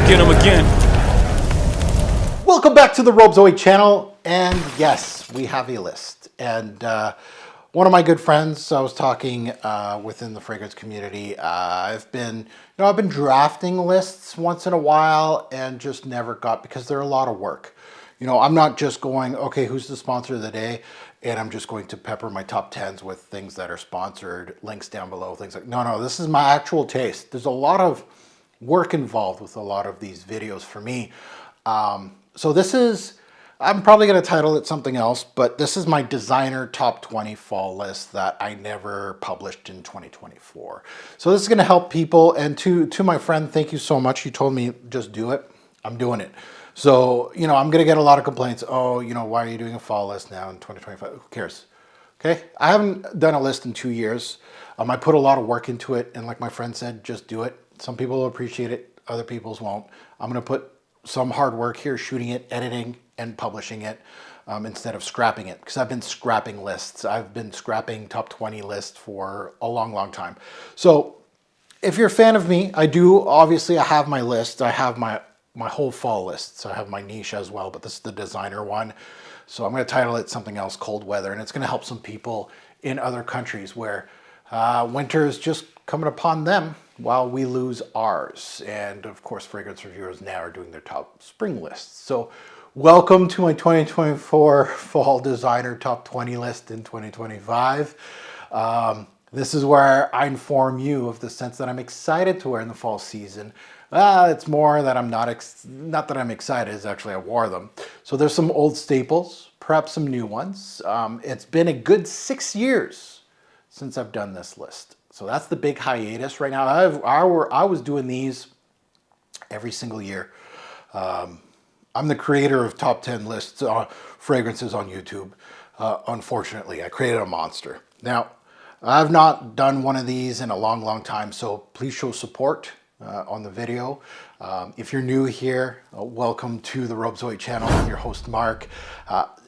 go get them again. Welcome back to the Robe Zoe channel, and yes, we have a list. And one of my good friends, I was talking within the fragrance community. I've been drafting lists once in a while, and just never got, because they're a lot of work. You know, I'm not just going, okay, who's the sponsor of the day, and I'm just going to pepper my top 10s with things that are sponsored, links down below, things like. No, this is my actual taste. There's a lot of work involved with a lot of these videos for me. So this is, I'm probably going to title it something else, but this is my designer top 20 fall list that I never published in 2024. So this is going to help people. And to my friend, thank you so much. You told me just do it. I'm doing it. So, you know, I'm going to get a lot of complaints. Oh, you know, why are you doing a fall list now in 2025? Who cares? Okay. I haven't done a list in 2 years. I put a lot of work into it. And like my friend said, just do it. Some people will appreciate it. Other people's won't. I'm going to put some hard work here, shooting it, editing, and publishing it instead of scrapping it. Because I've been scrapping lists. I've been scrapping top 20 lists for a long time. So if you're a fan of me, I have my list. I have my whole fall list. So I have my niche as well, but this is the designer one. So I'm going to title it something else, Cold Weather. And it's going to help some people in other countries where winter is just coming upon them while we lose ours. And of course, fragrance reviewers now are doing their top spring lists. So welcome to my 2024 fall designer top 20 list in 2025. This is where I inform you of the scents that I'm excited to wear in the fall season. It's more that I'm not that I'm excited, it's actually I wore them. So there's some old staples, perhaps some new ones. It's been a good 6 years since I've done this list. So that's the big hiatus right now. I was doing these every single year. I'm the creator of top 10 lists on fragrances on YouTube. Unfortunately, I created a monster. Now, I've not done one of these in a long time, so please show support on the video. If you're new here, welcome to the Robe Zoe channel. I'm your host, Mark.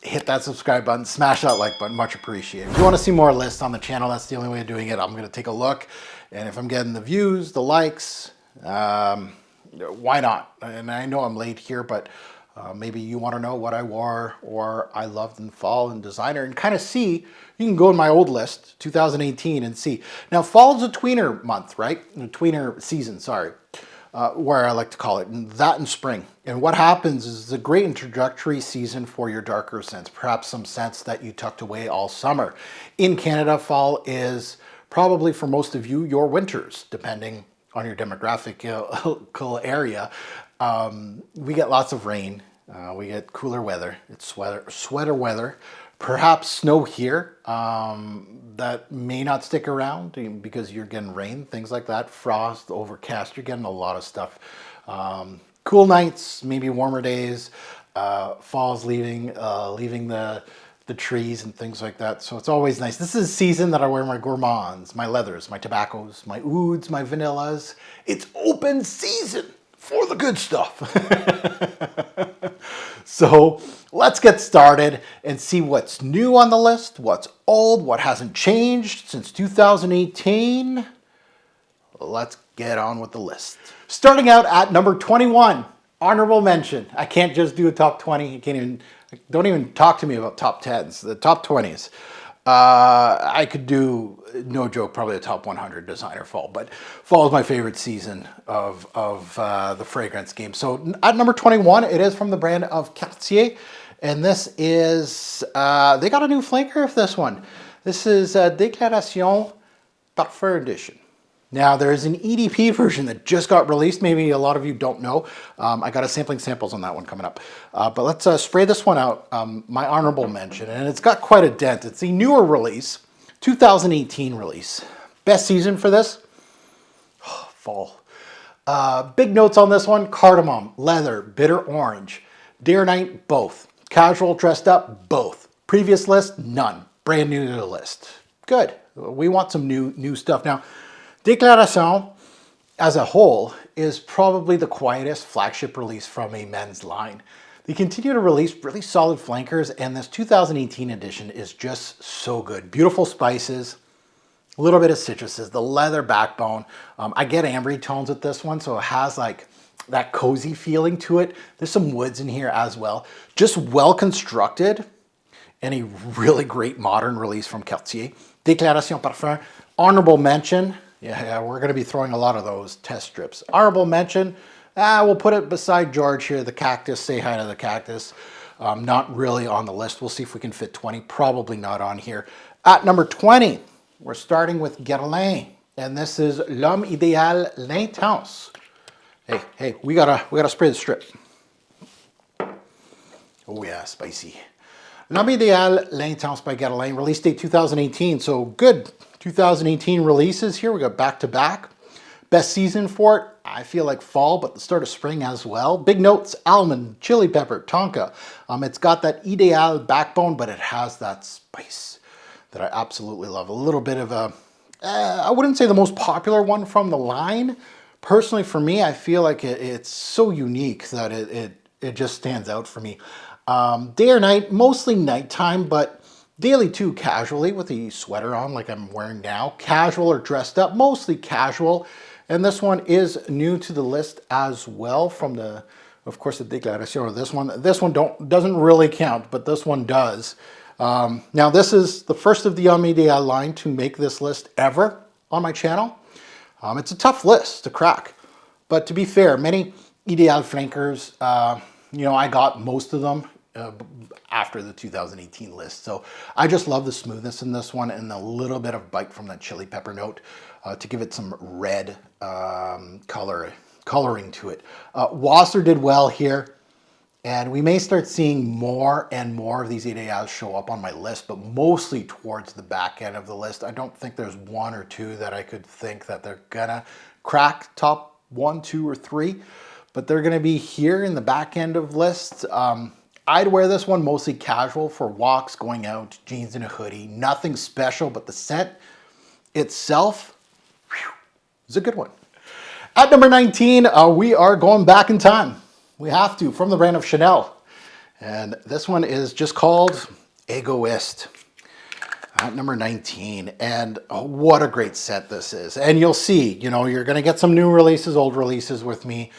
Hit that subscribe button, smash that like button, much appreciated. If you want to see more lists on the channel, that's the only way of doing it. I'm going to take a look, and if I'm getting the views, the likes, why not? And I know I'm late here, but maybe you want to know what I wore or I loved in fall and designer, and kind of see. You can go in my old list, 2018, and see. Now, fall is a tweener month, right? A tweener season, sorry, where I like to call it, and that in spring. And what happens is it's a great introductory season for your darker scents, perhaps some scents that you tucked away all summer. In Canada, fall is probably, for most of you, your winters, depending on your demographic area. We get lots of rain. We get cooler weather. It's sweater weather. Perhaps snow here that may not stick around because you're getting rain, things like that. Frost, overcast, you're getting a lot of stuff. Cool nights, maybe warmer days. Fall's leaving the trees and things like that. So it's always nice. This is a season that I wear my gourmands, my leathers, my tobaccos, my ouds, my vanillas. It's open season for the good stuff. So let's get started and see what's new on the list, what's old, what hasn't changed since 2018. Let's get on with the list. Starting out at number 21, honorable mention. I can't just do a top 20. Don't even talk to me about top 10s, the top 20s. I could do, no joke, probably a top 100 designer fall, but fall is my favorite season of the fragrance game. So at number 21, it is from the brand of Cartier, and this is, they got a new flanker for this one. This is Déclaration Parfum Edition. Now, there is an EDP version that just got released. Maybe a lot of you don't know. I got a samples on that one coming up. But let's spray this one out. My honorable mention, and it's got quite a dent. It's a newer release, 2018 release. Best season for this? Fall. Big notes on this one: cardamom, leather, bitter orange. Day or night, both. Casual, dressed up, both. Previous list, none. Brand new to the list. Good. We want some new stuff now. Déclaration, as a whole, is probably the quietest flagship release from a men's line. They continue to release really solid flankers, and this 2018 edition is just so good. Beautiful spices, a little bit of citruses, the leather backbone. I get ambery tones with this one, so it has like that cozy feeling to it. There's some woods in here as well. Just well constructed, and a really great modern release from Cartier. Déclaration Parfum, honorable mention. Yeah, we're going to be throwing a lot of those test strips. Honorable mention, we'll put it beside George here, the cactus. Say hi to the cactus. Not really on the list. We'll see if we can fit 20. Probably not on here. At number 20, we're starting with Guerlain, and this is L'Homme Idéal L'Intense. Hey, we gotta spray the strip. Oh yeah, spicy. L'Homme Idéal L'Intense by Guerlain, release date 2018. So good 2018 releases here. We got back to back. Best season for it, I feel like fall, but the start of spring as well. Big notes, almond, chili pepper, tonka. It's got that Ideal backbone, but it has that spice that I absolutely love. A little bit of a, I wouldn't say the most popular one from the line. Personally, for me, I feel like it's so unique that it just stands out for me. Day or night, mostly nighttime, but daily too, casually with a sweater on like I'm wearing now. Casual or dressed up, mostly casual. And this one is new to the list as well from the, of course, the Déclaration. This one doesn't really count, but this one does. Now this is the first of the Homme line to make this list ever on my channel. It's a tough list to crack, but to be fair, many Ideal flankers, I got most of them after the 2018 list. So I just love the smoothness in this one and a little bit of bite from that chili pepper note to give it some red coloring to it. Wasser did well here, and we may start seeing more and more of these Ideals show up on my list, but mostly towards the back end of the list. I don't think there's one or two that I could think that they're gonna crack top 1, 2, or 3, but they're gonna be here in the back end of lists. I'd wear this one mostly casual for walks, going out, jeans and a hoodie. Nothing special, but the scent itself is a good one. At number 19, we are going back in time. We have to, from the brand of Chanel. And this one is just called Egoist. At number 19. And what a great set this is. And you'll see, you're going to get some new releases, old releases with me.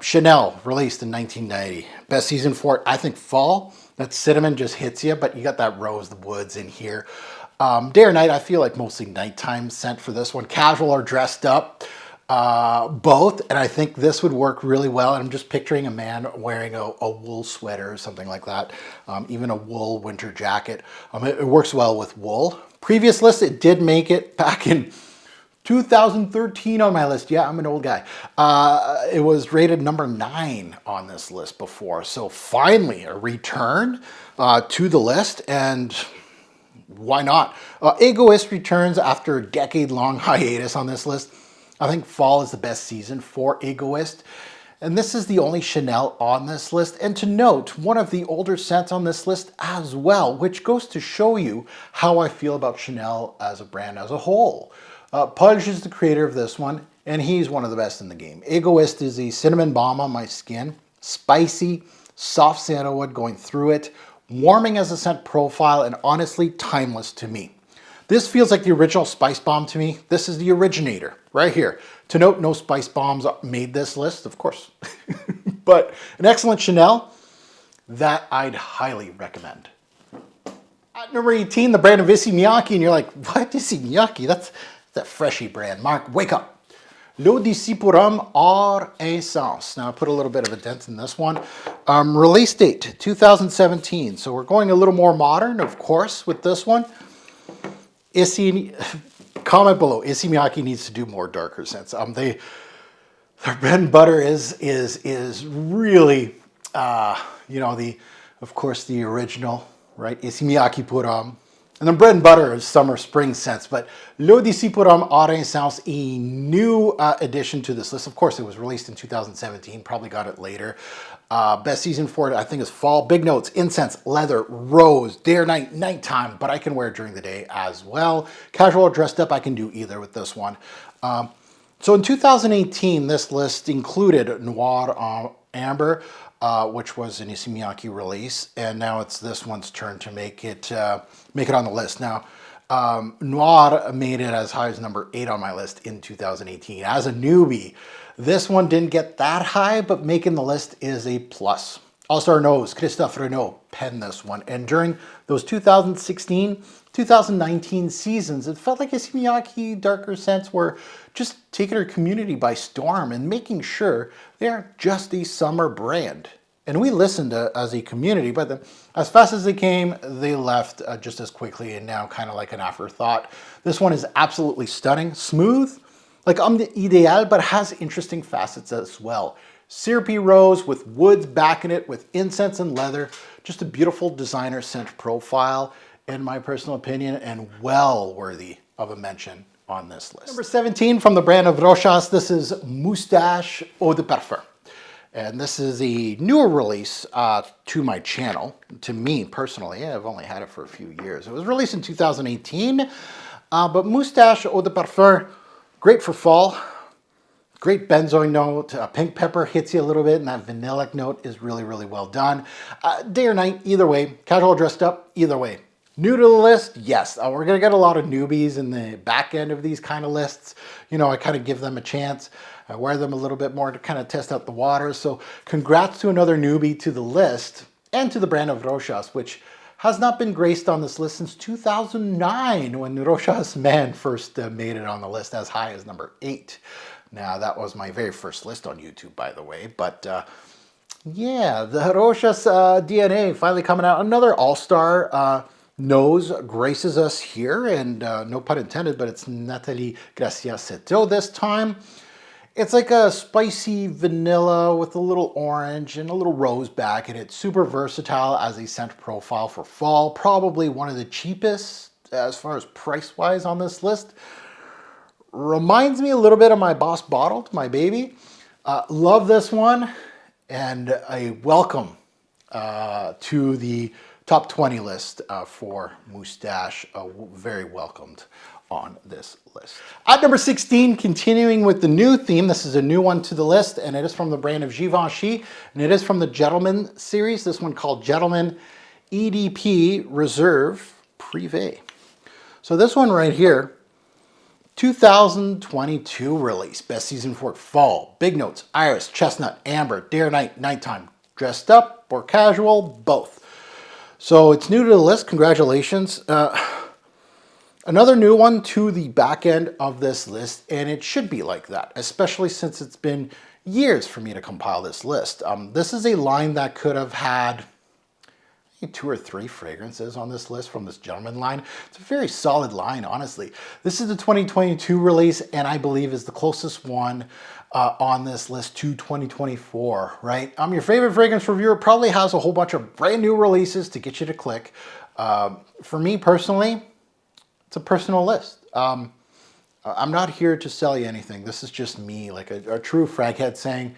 Chanel, released in 1990. Best season for it, I think fall. That cinnamon just hits you, but you got that rose, the woods in here. Day or night, I feel like mostly nighttime scent for this one. Casual or dressed up, both. And I think this would work really well. And I'm just picturing a man wearing a wool sweater or something like that. Even a wool winter jacket. It works well with wool. Previous list, it did make it back in 2013 on my list. Yeah, I'm an old guy. It was rated number 9 on this list before. So finally a return to the list, and why not? Egoist returns after a decade-long hiatus on this list. I think fall is the best season for Egoist. And this is the only Chanel on this list. And to note, one of the older scents on this list as well, which goes to show you how I feel about Chanel as a brand as a whole. Pudge is the creator of this one, and he's one of the best in the game. Egoist is a cinnamon balm on my skin. Spicy, soft sandalwood going through it. Warming as a scent profile, and honestly, timeless to me. This feels like the original spice bomb to me. This is the originator, right here. To note, no spice bombs made this list, of course. But an excellent Chanel that I'd highly recommend. At number 18, the brand of Issey Miyake, and you're like, what? Issey Miyake? That's that freshy brand. Mark, wake up. L'eau d'ici pour homme hors essence. Now I put a little bit of a dent in this one. Release date 2017. So we're going a little more modern, of course, with this one. Issey, comment below. Issey Miyake needs to do more darker scents. Their bread and butter is really, of course, the original, right? Issey Miyake pour homme. And then bread and butter is summer, spring scents. But L'eau d'ici pour homme hors essence, a new addition to this list. Of course, it was released in 2017. Probably got it later. Best season for it, I think, is fall. Big notes, incense, leather, rose, day or night, nighttime. But I can wear it during the day as well. Casual or dressed up, I can do either with this one. So in 2018, this list included Noir Amber, which was an Issey Miyake release, and now it's this one's turn to make it on the list. Now, Noir made it as high as number 8 on my list in 2018. As a newbie, this one didn't get that high, but making the list is a plus. All-Star Nose, Christophe Renault penned this one. And during those 2016, 2019 seasons, it felt like Issey Miyake darker scents were just taking our community by storm and making sure they aren't just a summer brand. And we listened as a community, but as fast as they came, they left just as quickly, and now kind of like an afterthought. This one is absolutely stunning, smooth, like Homme Ideal, but has interesting facets as well. Syrupy rose with woods backing it with incense and leather. Just a beautiful designer scent profile, in my personal opinion, and well worthy of a mention on this list. Number 17 from the brand of Rochas, this is Moustache Eau de Parfum. And this is a newer release to my channel, to me personally. I've only had it for a few years. It was released in 2018, but Moustache Eau de Parfum, great for fall. Great benzoin note, pink pepper hits you a little bit, and that vanillic note is really, really well done. Day or night, either way. Casual dressed up, either way. New to the list, yes. We're gonna get a lot of newbies in the back end of these kind of lists. You know, I kind of give them a chance. I wear them a little bit more to kind of test out the waters. So congrats to another newbie to the list and to the brand of Rochas, which has not been graced on this list since 2009 when Rochas Man first made it on the list as high as number 8. Now, that was my very first list on YouTube, by the way. But yeah, the Rochas DNA finally coming out. Another all-star nose graces us here. And no pun intended, but it's Nathalie Gracia-Seto this time. It's like a spicy vanilla with a little orange and a little rose back in it. Super versatile as a scent profile for fall. Probably one of the cheapest as far as price-wise on this list. Reminds me a little bit of my Boss Bottled, my baby. Love this one, and a welcome to the top 20 list for Moustache. Very welcomed on this list. At number 16, continuing with the new theme, this is a new one to the list, and it is from the brand of Givenchy, and it is from the Gentleman series, this one called Gentleman EDP Reserve Privé. So this one right here, 2022 release, best season for fall. Big notes, iris, chestnut, amber, day or night, nighttime. Dressed up or casual, both. So it's new to the list, congratulations. Another new one to the back end of this list, and it should be like that, especially since it's been years for me to compile this list. This is a line that could have had 2 or 3 fragrances on this list from this Gentleman line. It's a very solid line, honestly. This is the 2022 release, and I believe is the closest one on this list to 2024, right? Your favorite fragrance reviewer probably has a whole bunch of brand new releases to get you to click. For me personally, it's a personal list. I'm not here to sell you anything. This is just me, like a true frag head saying,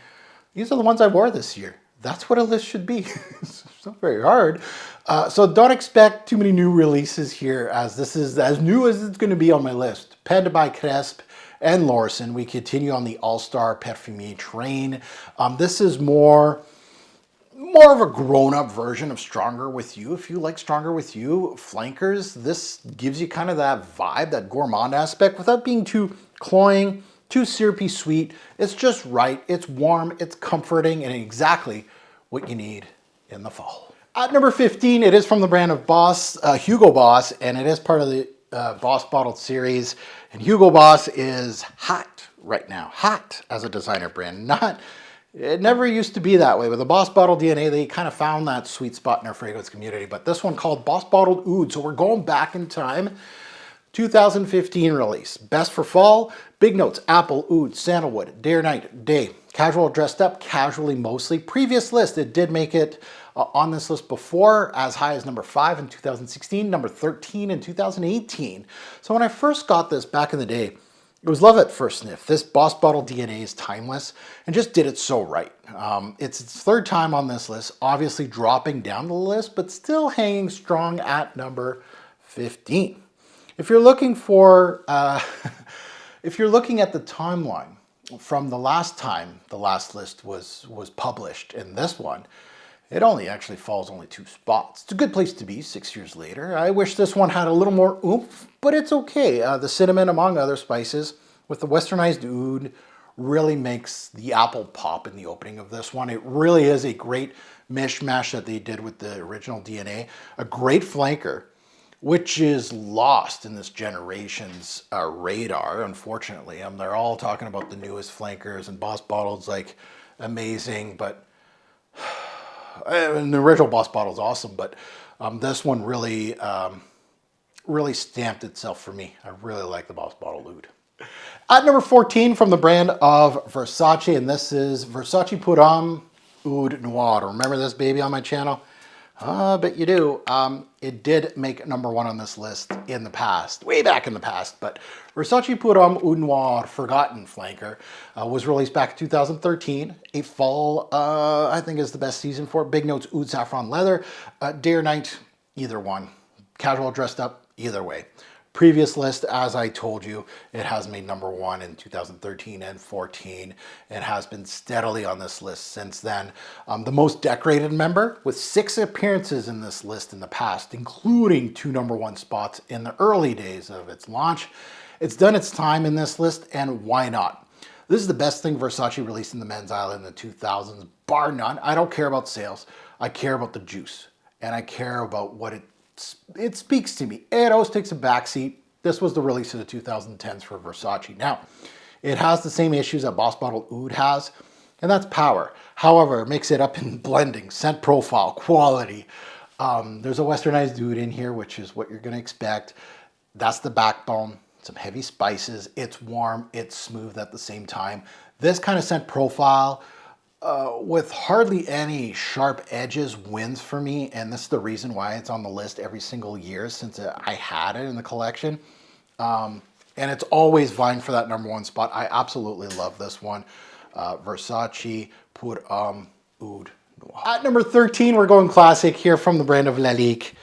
these are the ones I wore this year. That's what a list should be. It's not very hard. So don't expect too many new releases here, as this is as new as it's going to be on my list. Penned by Cresp and Lorson. We continue on the all-star Perfume train. This is more of a grown-up version of Stronger With You. If you like Stronger With You flankers, this gives you kind of that vibe, that gourmand aspect, without being too cloying, too syrupy sweet. It's just right. It's warm. It's comforting, and exactly what you need in the fall. At number 15, it is from the brand of Boss, Hugo Boss, and it is part of the Boss Bottled series. And Hugo Boss is hot right now. Hot as a designer brand. It never used to be that way. With the Boss Bottled DNA, they kind of found that sweet spot in our fragrance community. But this one called Boss Bottled Oud. So we're going back in time. 2015 release. Best for fall. Big notes, apple, oud, sandalwood, day or night, day. Casual dressed up, casually mostly. Previous list, it did make it on this list before, as high as number 5 in 2016, number 13 in 2018. So when I first got this back in the day, it was love at first sniff. This Boss Bottle DNA is timeless and just did it so right. It's its 3rd time on this list, obviously dropping down the list, but still hanging strong at number 15. If you're looking for, if you're looking at the timeline from the last time the last list was published in this one, It only actually falls only 2 spots. It's a good place to be 6 years later. I wish this one had a little more oomph, but it's okay. The cinnamon, among other spices, with the westernized oud, really makes the apple pop in the opening of this one. It really is a great mishmash that they did with the original DNA. A great flanker, which is lost in this generation's radar, unfortunately. They're all talking about the newest flankers, and Boss Bottle's like amazing, but and the original Boss Bottle is awesome, but this one really, really stamped itself for me. I really like the Boss Bottle Oud. At number 14 from the brand of Versace, and this is Versace Parfum Oud Noir. Remember this baby on my channel? I bet you do. It did make number 1 on this list in the past, way back in the past, but Versace Parfum Oud Noir Forgotten Flanker was released back in 2013. A fall, I think, is the best season for it. Big notes, oud saffron leather. Day or night, either one. Casual, dressed up, either way. Previous list, as I told you, it has made number 1 in 2013 and 14. It has been steadily on this list since then. The most decorated member with 6 appearances in this list in the past, including 2 number 1 spots in the early days of its launch. It's done its time in this list, and why not? This is the best thing Versace released in the men's aisle in the 2000s, bar none. I don't care about sales. I care about the juice, and I care about what it speaks to me. It always takes a backseat. This was the release of the 2010s for Versace. Now, it has the same issues that Boss Bottle Oud has, and that's power. However, it makes it up in blending, scent profile, quality. There's a westernized oud in here, which is what you're going to expect. That's the backbone. Some heavy spices. It's warm. It's smooth at the same time. This kind of scent profile, with hardly any sharp edges, wins for me, and this is the reason why it's on the list every single year since I had it in the collection. And it's always vying for that number 1 spot. I absolutely love this one. Versace Parfum Oud Noir. At number 13, we're going classic here from the brand of Lalique.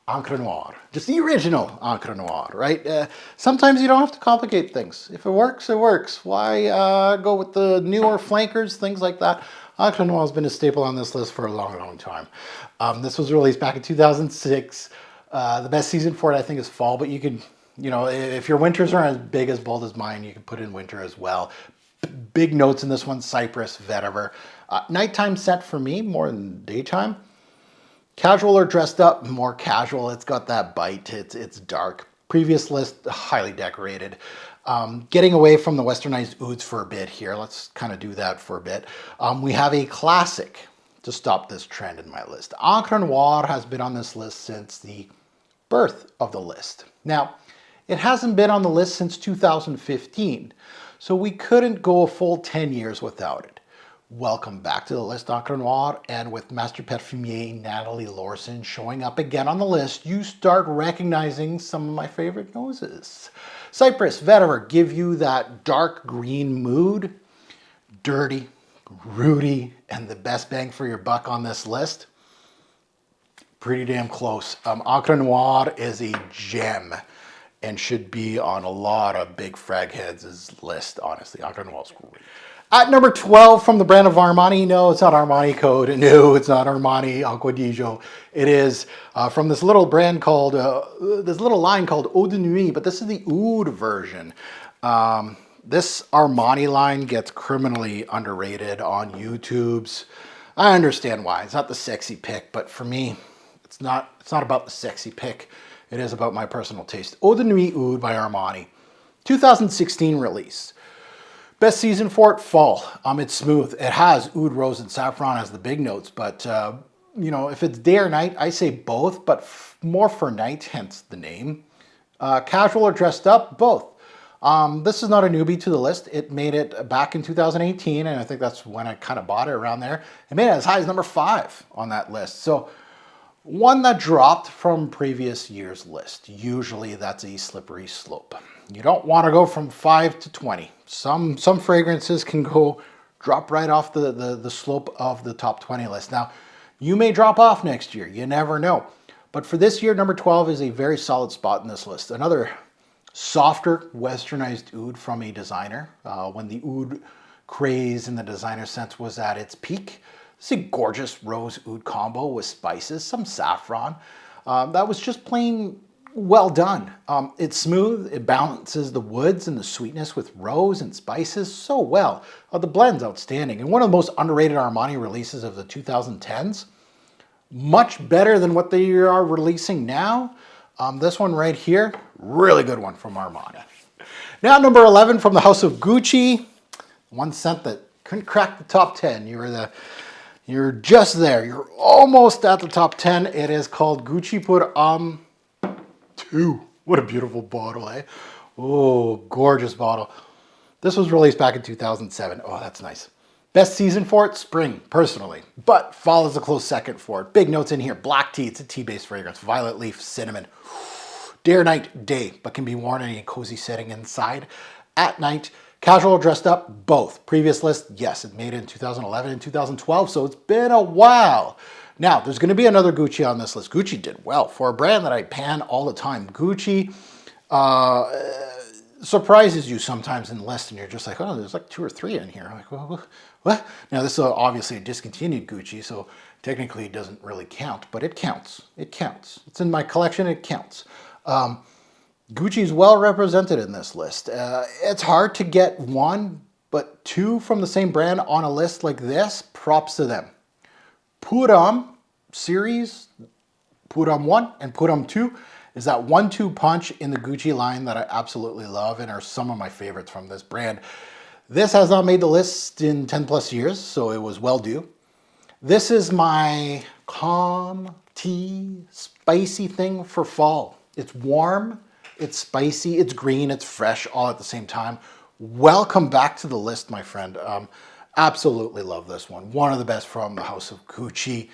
Encre Noire. Just the original Encre Noire, right? Sometimes you don't have to complicate things. If it works, it works. Why go with the newer flankers, things like that? Encre Noire has been a staple on this list for a long, long time. This was released back in 2006. The best season for it, I think, is fall, but you can, if your winters aren't as big as bold as mine, you can put in winter as well. Big notes in this one, cypress, vetiver. Nighttime scent for me, more than daytime. Casual or dressed up, more casual. It's got that bite. It's dark. Previous list, highly decorated. Getting away from the westernized ouds for a bit here. Let's kind of do that for a bit. We have a classic to stop this trend in my list. Encre Noire has been on this list since the birth of the list. Now, it hasn't been on the list since 2015, so we couldn't go a full 10 years without it. Welcome back to the list, Encre Noire, and with Master Perfumier Natalie Lorson showing up again on the list, you start recognizing some of my favorite noses. Cypress, vetiver give you that dark green mood, dirty, rooty, and the best bang for your buck on this list. Pretty damn close. Encre Noire is a gem and should be on a lot of big frag heads' list, honestly. Encre Noire is great. At number 12 from the brand of Armani, no, it's not Armani Code. No, it's not Armani Acquadigio. It is from this little brand called, this little line called Eau de Nuit, but this is the oud version. This Armani line gets criminally underrated on YouTube's. I understand why. It's not the sexy pick, but for me, it's not about the sexy pick. It is about my personal taste. Eau de Nuit Oud by Armani. 2016 release. Best season for it, fall. It's smooth. It has oud, rose, and saffron as the big notes, but if it's day or night, I say both, but more for night, hence the name. Casual or dressed up, both. This is not a newbie to the list. It made it back in 2018, and I think that's when I kind of bought it around there. It made it as high as number 5 on that list. So one that dropped from previous year's list. Usually that's a slippery slope. You don't want to go from 5 to 20. Some fragrances can drop right off the slope of the top 20 list. Now, you may drop off next year. You never know. But for this year, number 12 is a very solid spot in this list. Another softer, westernized oud from a designer. When the oud craze in the designer sense was at its peak, It's a gorgeous rose oud combo with spices, some saffron. That was just plain well done. It's smooth, it balances the woods and the sweetness with rose and spices so well. The blend's outstanding, and one of the most underrated Armani releases of the 2010s. Much better than what they are releasing now. This one right here, really good one from Armani. Now number 11 from the house of Gucci. One scent that couldn't crack the top 10. You're just there. You're almost at the top 10. It is called Gucci Pour Homme 2. What a beautiful bottle, eh? Oh, gorgeous bottle. This was released back in 2007. Oh, that's nice. Best season for it, spring, personally. But fall is a close second for it. Big notes in here. Black tea, it's a tea-based fragrance. Violet leaf, cinnamon. Day or night, day, but can be worn in a cozy setting inside. At night, casual or dressed up, both. Previous list, yes, it made it in 2011 and 2012, so it's been a while. Now, there's going to be another Gucci on this list. Gucci did well. For a brand that I pan all the time, Gucci surprises you sometimes in the list, and you're just like, oh, there's like 2 or 3 in here. I'm like, what? Now, this is obviously a discontinued Gucci, so technically it doesn't really count, but it counts. It counts. It's in my collection, it counts. Gucci is well represented in this list. It's hard to get 1, but 2 from the same brand on a list like this, props to them. Pour Homme series, Pour Homme 1 and Pour Homme 2 is that 1-2 punch in the Gucci line that I absolutely love and are some of my favorites from this brand. This has not made the list in 10 plus years, so it was well due. This is my calm tea, spicy thing for fall. It's warm, it's spicy, it's green, it's fresh, all at the same time. Welcome back to the list, my friend. Absolutely love this one. One of the best from the house of Gucci.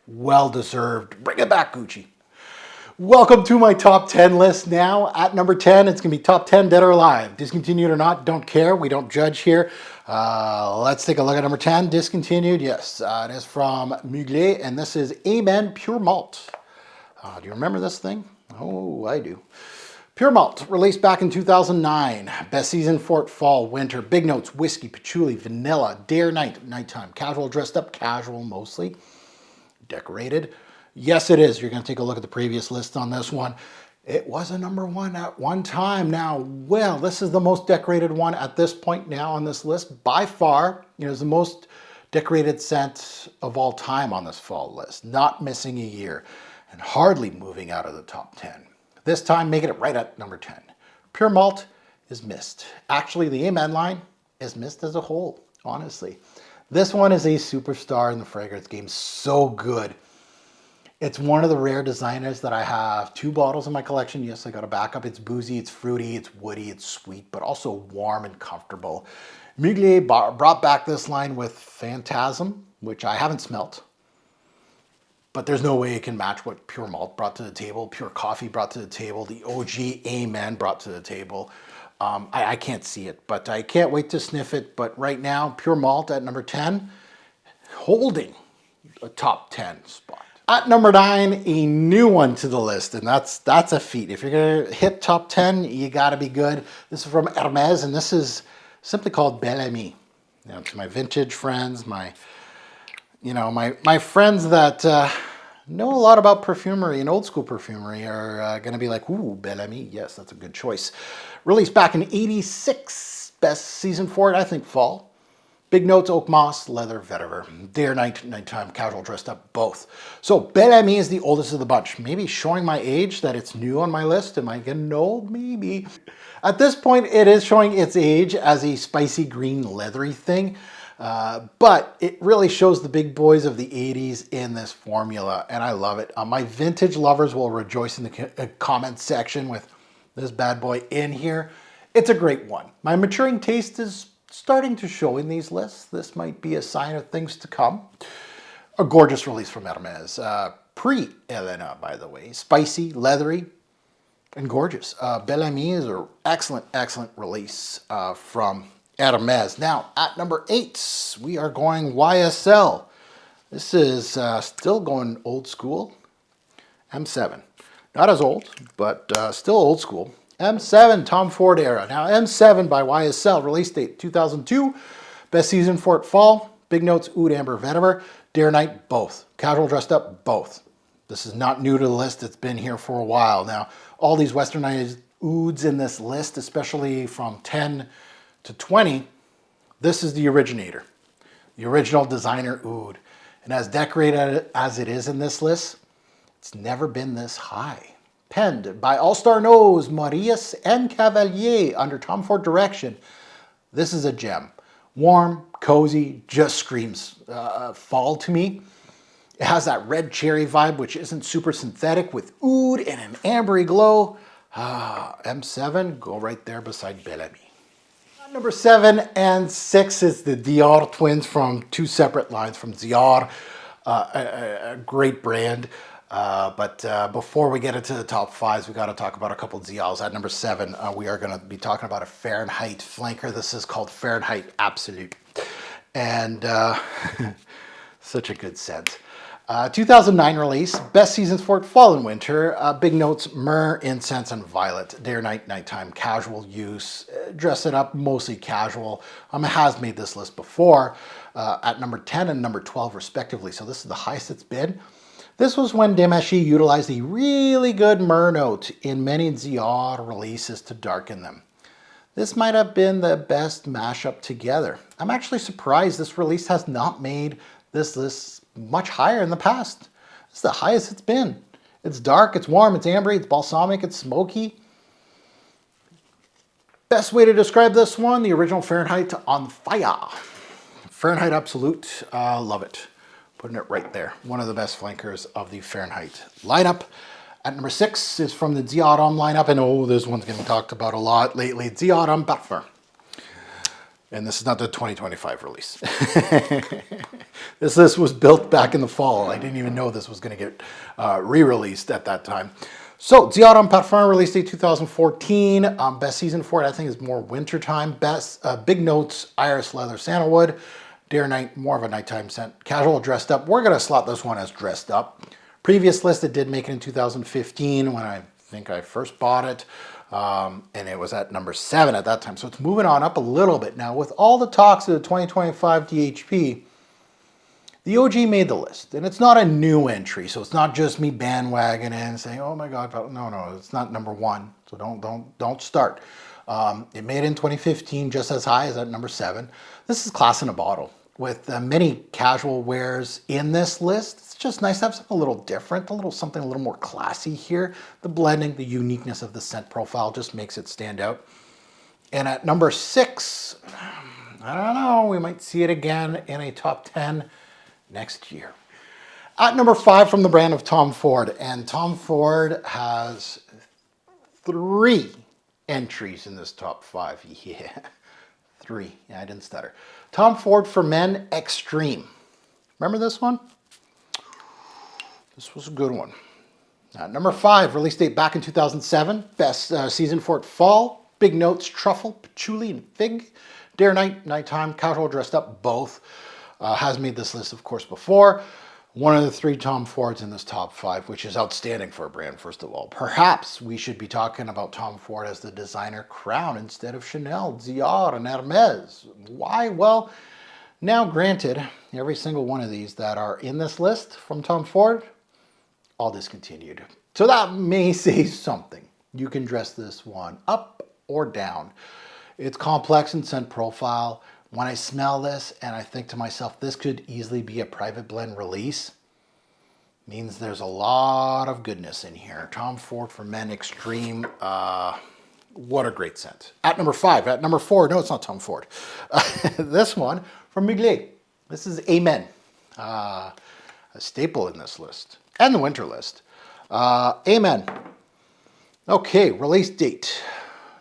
Well deserved. Bring it back, Gucci. Welcome to my top 10 list now. At number 10, it's going to be top 10 dead or alive. Discontinued or not, don't care. We don't judge here. Let's take a look at number 10. Discontinued, yes. It is from Mugler, and this is Amen Pure Malt. Do you remember this thing? Oh, I do. Pure Malt, released back in 2009. Best season for it, fall, winter. Big notes, whiskey, patchouli, vanilla, day or night, nighttime. Casual, dressed up, casual mostly. Decorated. Yes, it is. You're going to take a look at the previous list on this one. It was a number 1 at one time. Now, well, this is the most decorated one at this point now on this list. By far, it is the most decorated scent of all time on this fall list. Not missing a year and hardly moving out of the top 10. This time, making it right at number 10. Pure Malt is missed. Actually, the Amen line is missed as a whole, honestly. This one is a superstar in the fragrance game. So good. It's one of the rare designers that I have 2 bottles in my collection. Yes, I got a backup. It's boozy, it's fruity, it's woody, it's sweet, but also warm and comfortable. Mugler brought back this line with Scentgasm, which I haven't smelt, but there's no way it can match what Pure Malt brought to the table, Pure Coffee brought to the table, the OG Amen brought to the table. I can't see it, but I can't wait to sniff it. But right now, Pure Malt at number 10, holding a top 10 spot. At number 9, a new one to the list, and that's a feat. If you're gonna hit top 10, you gotta be good. This is from Hermes, and this is simply called Bel Ami. To my vintage friends, my friends that know a lot about perfumery and old school perfumery are gonna be like, ooh, Bel Ami, yes, that's a good choice. Released back in '86, best season for it, I think fall. Big notes, oak moss, leather, vetiver. Day or night, nighttime, casual, dressed up, both. So Bel Ami is the oldest of the bunch. Maybe showing my age that it's new on my list. Am I getting old? Maybe. At this point, it is showing its age as a spicy green leathery thing. But it really shows the big boys of the 80s in this formula, and I love it. My vintage lovers will rejoice in the comment section with this bad boy in here. It's a great one. My maturing taste is starting to show in these lists. This might be a sign of things to come. A gorgeous release from Hermes. Pre-Elena, by the way. Spicy, leathery, and gorgeous. Bel Ami is an excellent, excellent release from Hermes. Now, at number 8, we are going YSL. This is still going old school. M7. Not as old, but still old school. M7, Tom Ford era. Now, M7 by YSL, release date 2002. Best season for it, fall. Big notes, oud, amber, vetiver. Day or night, both. Casual, dressed up, both. This is not new to the list. It's been here for a while. Now, all these westernized ouds in this list, especially from 10 to 20, this is the originator, the original designer oud. And as decorated as it is in this list, it's never been this high. Penned by All-Star Nose, Marius, and Cavalier under Tom Ford direction. This is a gem. Warm, cozy, just screams fall to me. It has that red cherry vibe, which isn't super synthetic, with oud and an ambery glow. M7, go right there beside Bellamy. Number 7 and 6 is the Dior twins from two separate lines from Dior, a great brand. But before we get into the top 5s, we got to talk about a couple of Diors. At number 7, we are going to be talking about a Fahrenheit flanker. This is called Fahrenheit Absolute. And such a good scent. 2009 release, best seasons for it, fall and winter. Big notes, myrrh, incense, and violet. Day or night, nighttime, casual use. Dress it up, mostly casual. It has made this list before at number 10 and number 12 respectively. So this is the highest it's been. This was when Givenchy utilized a really good myrrh note in many Dior releases to darken them. This might have been the best mashup together. I'm actually surprised this release has not made this list much higher in the past. It's the highest it's been. It's dark, it's warm, it's ambery, it's balsamic, it's smoky. Best way to describe this one, the original Fahrenheit on fire. Fahrenheit Absolute, love it. Putting it right there. One of the best flankers of the Fahrenheit lineup. At number 6 is from the Dior Homme lineup, and oh, this one's getting talked about a lot lately. Dior Homme Parfum. And this is not the 2025 release. This list was built back in the fall. I didn't even know this was going to get re-released at that time. So, Dior Homme Parfum, release date 2014. Best season for it, I think, is more wintertime. Best big notes, iris, leather, sandalwood. Day or night, more of a nighttime scent. Casual, dressed up. We're going to slot this one as dressed up. Previous list, it did make it in 2015 when I think I first bought it. And it was at number 7 at that time. So it's moving on up a little bit. Now, with all the talks of the 2025 DHP, the OG made the list. And it's not a new entry. So it's not just me bandwagoning and saying, oh my God, no, it's not number 1. So don't start. It made it in 2015 just as high as at number 7. This is class in a bottle. With many casual wears in this list, it's just nice to have something a little different, something a little more classy here. The blending, the uniqueness of the scent profile just makes it stand out. And at number 6, I don't know, we might see it again in a top 10 next year. At number 5 from the brand of Tom Ford, and Tom Ford has 3 entries in this top 5. Yeah, 3. Yeah, I didn't stutter. Tom Ford for Men Extreme. Remember this one? This was a good one. Number 5, release date back in 2007. Best season for it, fall. Big notes, truffle, patchouli, and fig. Day or night, nighttime, casual, dressed up, both. Has made this list, of course, before. One of the 3 Tom Fords in this top 5, which is outstanding for a brand, first of all. Perhaps we should be talking about Tom Ford as the designer crown instead of Chanel, Dior, and Hermes. Why? Well, now granted, every single one of these that are in this list from Tom Ford, all discontinued. So that may say something. You can dress this one up or down. It's complex in scent profile. When I smell this and I think to myself, this could easily be a private blend release, means there's a lot of goodness in here. Tom Ford for Men Extreme, what a great scent. At number 5, at number 4, no, it's not Tom Ford. This one from Mugler. This is Amen, a staple in this list and the winter list. Amen. Okay, release date.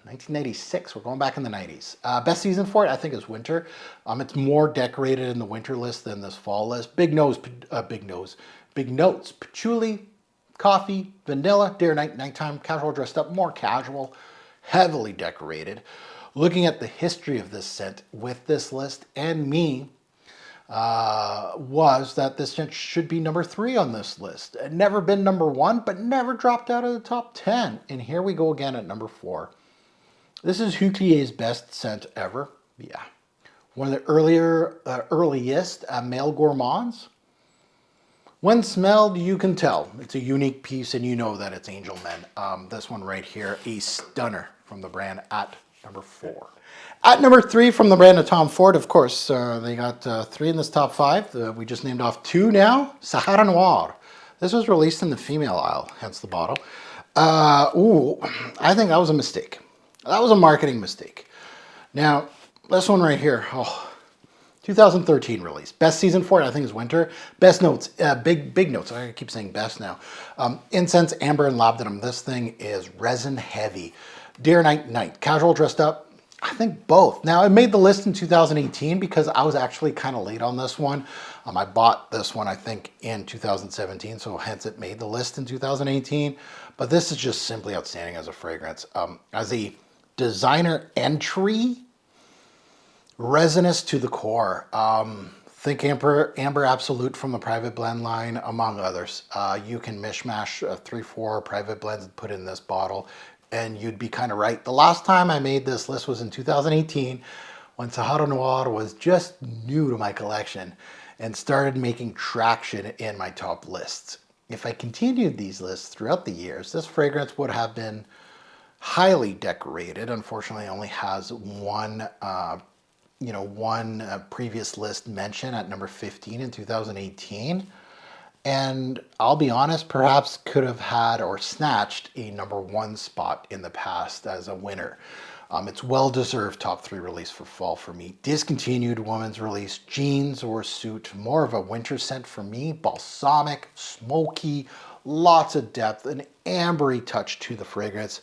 1996, we're going back in the 90s. Best season for it, I think, is winter. It's more decorated in the winter list than this fall list. Big notes, patchouli, coffee, vanilla, day or night, nighttime, casual, dressed up, more casual, heavily decorated. Looking at the history of this scent with this list and me, was that this scent should be number 3 on this list. It never been number 1, but never dropped out of the top 10. And here we go again at number 4. This is Huclier's best scent ever. Yeah. One of the earliest male gourmands. When smelled, you can tell. It's a unique piece and you know that it's Angel Men. This one right here, a stunner from the brand at number 4. At number 3 from the brand of Tom Ford, of course, they got 3 in this top 5. We just named off 2 now. Sahara Noir. This was released in the female aisle, hence the bottle. I think that was a mistake. That was a marketing mistake. Now, this one right here, 2013 release. Best season for it, I think, is winter. Best notes, big notes. I keep saying best now. Incense, amber, and labdanum. This thing is resin heavy. Dear Night. Casual dressed up. I think both. Now, I made the list in 2018 because I was actually kind of late on this one. I bought this one, I think, in 2017, so hence it made the list in 2018. But this is just simply outstanding as a fragrance. As a designer entry, resinous to the core. Think Amber Absolute from the Private Blend line, among others. You can mishmash 3-4 private blends and put in this bottle, and you'd be kind of right. The last time I made this list was in 2018, when Sahara Noir was just new to my collection and started making traction in my top lists. If I continued these lists throughout the years, this fragrance would have been highly decorated. Unfortunately, it only has one previous list mention at number 15 in 2018. And I'll be honest, perhaps could have had or snatched a number 1 spot in the past as a winner. It's well-deserved top 3 release for fall for me. Discontinued women's release, jeans or suit, more of a winter scent for me. Balsamic, smoky, lots of depth, an ambery touch to the fragrance.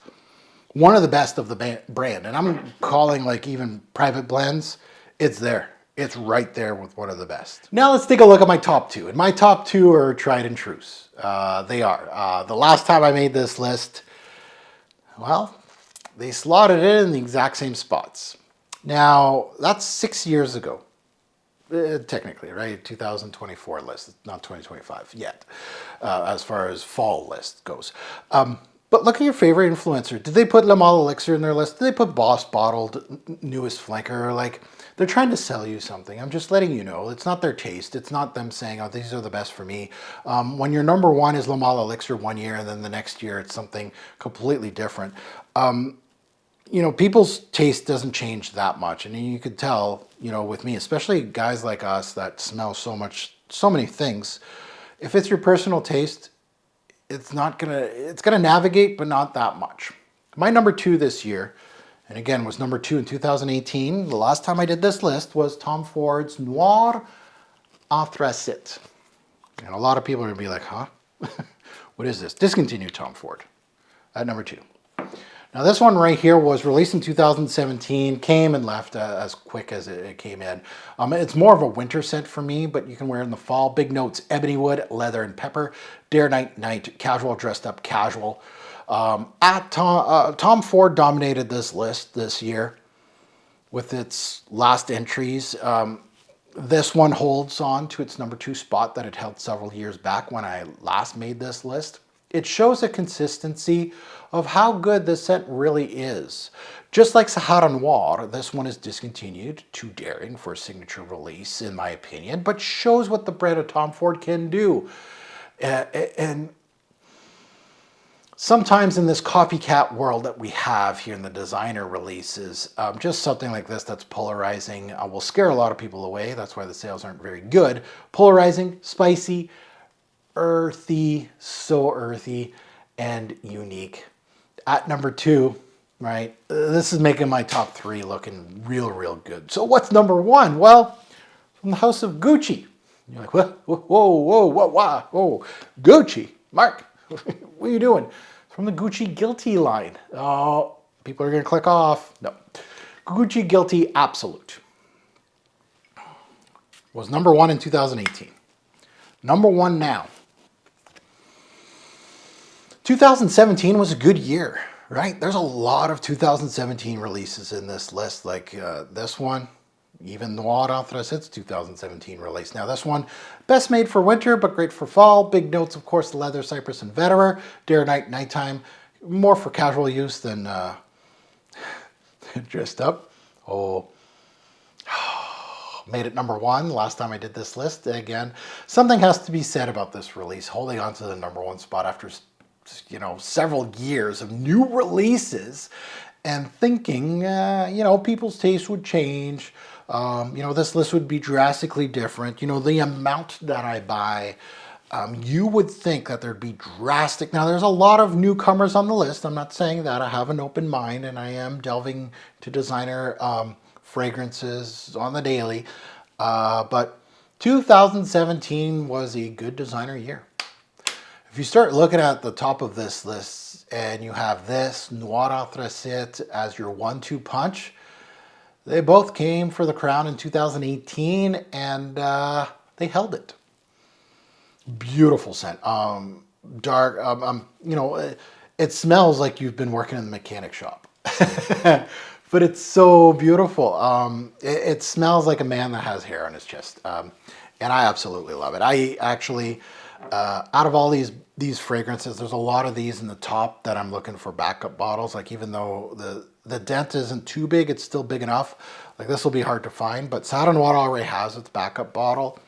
One of the best of the brand, and I'm calling like even private blends, it's there. It's right there with one of the best. Now let's take a look at my top 2. And my top 2 are tried and trues. They are. The last time I made this list, well, they slotted it in the exact same spots. Now, that's 6 years ago. Technically, right? 2024 list, it's not 2025 yet, as far as fall list goes. But look at your favorite influencer. Did they put Le Male Elixir in their list? Did they put Boss Bottled Newest Flanker? Like, they're trying to sell you something. I'm just letting you know. It's not their taste. It's not them saying, oh, these are the best for me. When your number 1 is Le Male Elixir one year and then the next year it's something completely different. People's taste doesn't change that much. And you could tell, with me, especially guys like us that smell so many things. If it's your personal taste, it's gonna navigate, but not that much. My number 2 this year, and again was number 2 in 2018. The last time I did this list was Tom Ford's Noir Anthracite. And a lot of people are gonna be like, huh? What is this? Discontinued Tom Ford at number 2. Now this one right here was released in 2017, came and left as quick as it came in. It's more of a winter scent for me, but you can wear it in the fall. Big notes, ebony wood, leather, and pepper. Dare Night, casual, dressed up, casual. Tom Ford dominated this list this year with its last entries. This one holds on to its number 2 spot that it held several years back when I last made this list. It shows a consistency of how good this scent really is. Just like Sahara Noir, this one is discontinued, too daring for a signature release in my opinion, but shows what the brand of Tom Ford can do. And sometimes in this copycat world that we have here in the designer releases, just something like this that's polarizing will scare a lot of people away. That's why the sales aren't very good. Polarizing, spicy, earthy, so earthy and unique. At number 2, right? This is making my top 3 looking real good. So what's number 1? Well, from the house of Gucci. You're like, whoa, Gucci, Mark, what are you doing? From the Gucci Guilty line. Oh, people are gonna click off. No, Gucci Guilty Absolute was number 1 in 2018. Number 1 now. 2017 was a good year, right? There's a lot of 2017 releases in this list, like this one, even Noir Anthracite's 2017 release. Now this one, best made for winter, but great for fall. Big notes, of course, leather, cypress, and vetiver. Dare Nighttime, more for casual use than dressed up. Oh, made it number one last time I did this list. Again, something has to be said about this release, holding on to the number one spot after, you know, several years of new releases, and thinking, you know, people's taste would change. You know, this list would be drastically different. You know, the amount that I buy, you would think that there'd be drastic. Now, there's a lot of newcomers on the list. I'm not saying that. I have an open mind, and I am delving to designer fragrances on the daily. But 2017 was a good designer year. If you start looking at the top of this list and you have this Noir Anthracite as your 1-2 punch, they both came for the crown in 2018, and they held it. Beautiful scent. Dark, you know, it smells like you've been working in the mechanic shop. But it's so beautiful. It smells like a man that has hair on his chest. And I absolutely love it. I actually, out of all these fragrances, there's a lot of these in the top that I'm looking for backup bottles. Like, even though the dent isn't too big, it's still big enough. Like, this will be hard to find, but Satin Water already has its backup bottle.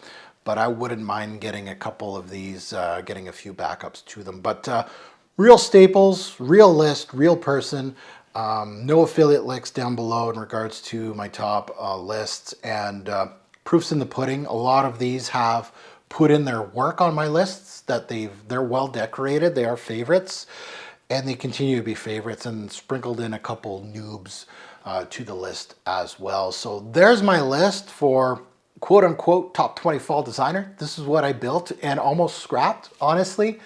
But I wouldn't mind getting a couple of these, getting a few backups to them. But real staples, real list, real person. No affiliate links down below in regards to my top lists, and proofs in the pudding. A lot of these have put in their work on my lists, that they're well decorated. They are favorites, and they continue to be favorites, and sprinkled in a couple noobs to the list as well. So there's my list for quote unquote top 20 fall designer. This is what I built and almost scrapped, honestly.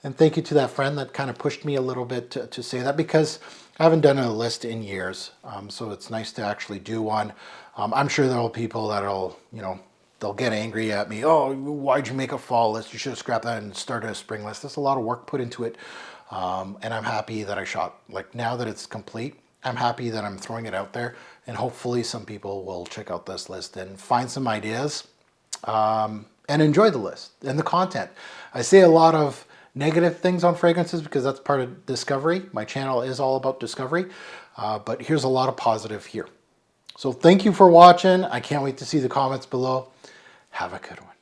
And thank you to that friend that kind of pushed me a little bit to say that, because I haven't done a list in years. So it's nice to actually do one. I'm sure there will be people that'll, you know, they'll get angry at me. Oh, why'd you make a fall list? You should have scrapped that and started a spring list. There's a lot of work put into it. And I'm happy that I shot, like, now that it's complete, I'm happy that I'm throwing it out there, and hopefully some people will check out this list and find some ideas and enjoy the list and the content. I say a lot of negative things on fragrances because that's part of discovery. My channel is all about discovery, but here's a lot of positive here. So thank you for watching. I can't wait to see the comments below. Have a good one.